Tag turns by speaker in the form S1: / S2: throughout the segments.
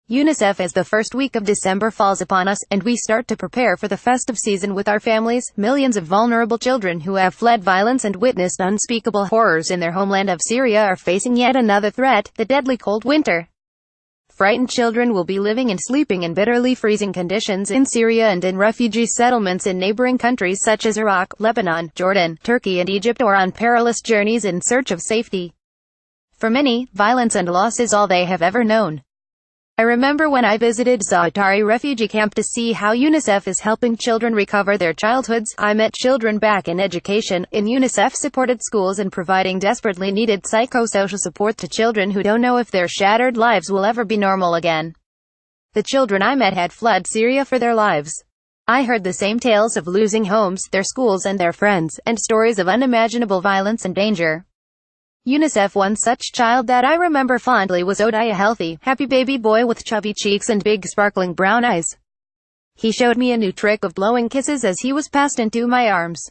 S1: Unicef As the first week of December falls upon us, and we start to prepare for the festive season with our families, millions of vulnerable children who have fled violence and witnessed unspeakable horrors in their homeland of Syria are facing yet another threat, the deadly cold winter. Frightened children will be living and sleeping in bitterly freezing conditions in Syria and in refugee settlements in neighboring countries such as Iraq, Lebanon, Jordan, Turkey and Egypt, or on perilous journeys in search of safety. For many, violence and loss is all they have ever known. I remember when I visited Zaatari refugee camp to see how UNICEF is helping children recover their childhoods. I met children back in education, in UNICEF-supported schools, and providing desperately needed psychosocial support to children who don't know if their shattered lives will ever be normal again. The children I met had fled Syria for their lives. I heard the same tales of losing homes, their schools and their friends, and stories of unimaginable violence and danger. UNICEF, one such child that I remember fondly was Odai, a healthy, happy baby boy with chubby cheeks and big sparkling brown eyes. He showed me a new trick of blowing kisses as he was passed into my arms.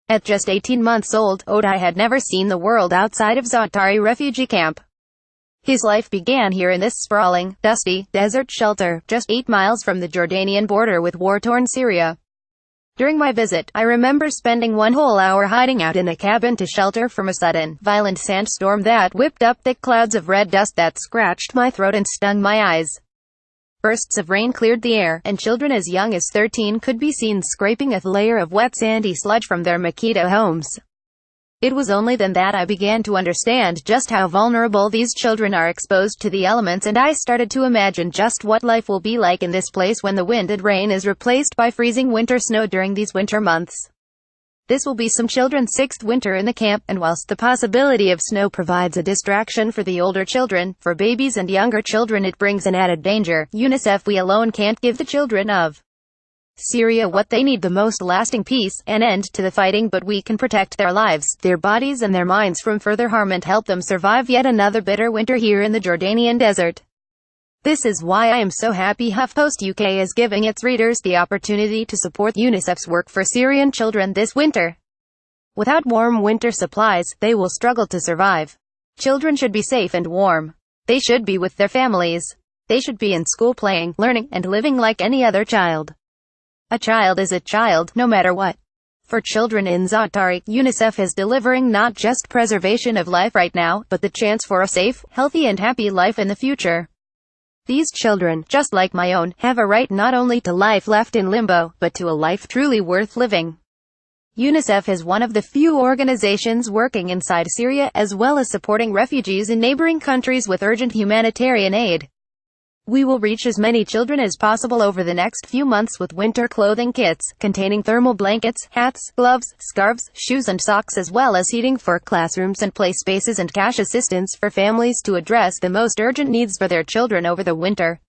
S1: At just 18 months old, Odai had never seen the world outside of Zaatari refugee camp. His life began here in this sprawling, dusty, desert shelter, just 8 miles from the Jordanian border with war-torn Syria. During my visit, I remember spending one whole hour hiding out in a cabin to shelter from a sudden, violent sandstorm that whipped up thick clouds of red dust that scratched my throat and stung my eyes. Bursts of rain cleared the air, and children as young as 13 could be seen scraping a layer of wet sandy sludge from their mosquito homes. It was only then that I began to understand just how vulnerable these children are exposed to the elements, and I started to imagine just what life will be like in this place when the wind and rain is replaced by freezing winter snow during these winter months. This will be some children's 6th winter in the camp, and whilst the possibility of snow provides a distraction for the older children, for babies and younger children it brings an added danger. UNICEF, we alone can't give the children of Syria what they need the most: lasting peace, an end to the fighting, but we can protect their lives, their bodies and their minds from further harm and help them survive yet another bitter winter here in the Jordanian desert. This is why I am so happy HuffPost UK is giving its readers the opportunity to support UNICEF's work for Syrian children this winter. Without warm winter supplies, they will struggle to survive. Children should be safe and warm. They should be with their families. They should be in school playing, learning, and living like any other child. A child is a child, no matter what. For children in Zaatari, UNICEF is delivering not just preservation of life right now, but the chance for a safe, healthy and happy life in the future. These children, just like my own, have a right not only to life left in limbo, but to a life truly worth living. UNICEF is one of the few organizations working inside Syria, as well as supporting refugees in neighboring countries with urgent humanitarian aid. We will reach as many children as possible over the next few months with winter clothing kits, containing thermal blankets, hats, gloves, scarves, shoes and socks, as well as heating for classrooms and play spaces, and cash assistance for families to address the most urgent needs for their children over the winter.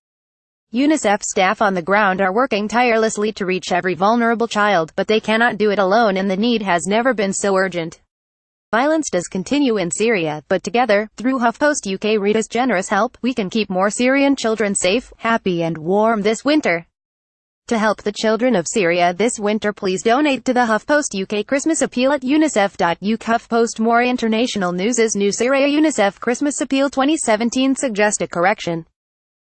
S1: UNICEF staff on the ground are working tirelessly to reach every vulnerable child, but they cannot do it alone, and the need has never been so urgent. Violence does continue in Syria, but together, through HuffPost UK readers' generous help, we can keep more Syrian children safe, happy and warm this winter. To help the children of Syria this winter, please donate to the HuffPost UK Christmas Appeal at unicef.uk. HuffPost. More international news is New Syria UNICEF Christmas Appeal 2017. Suggest a correction.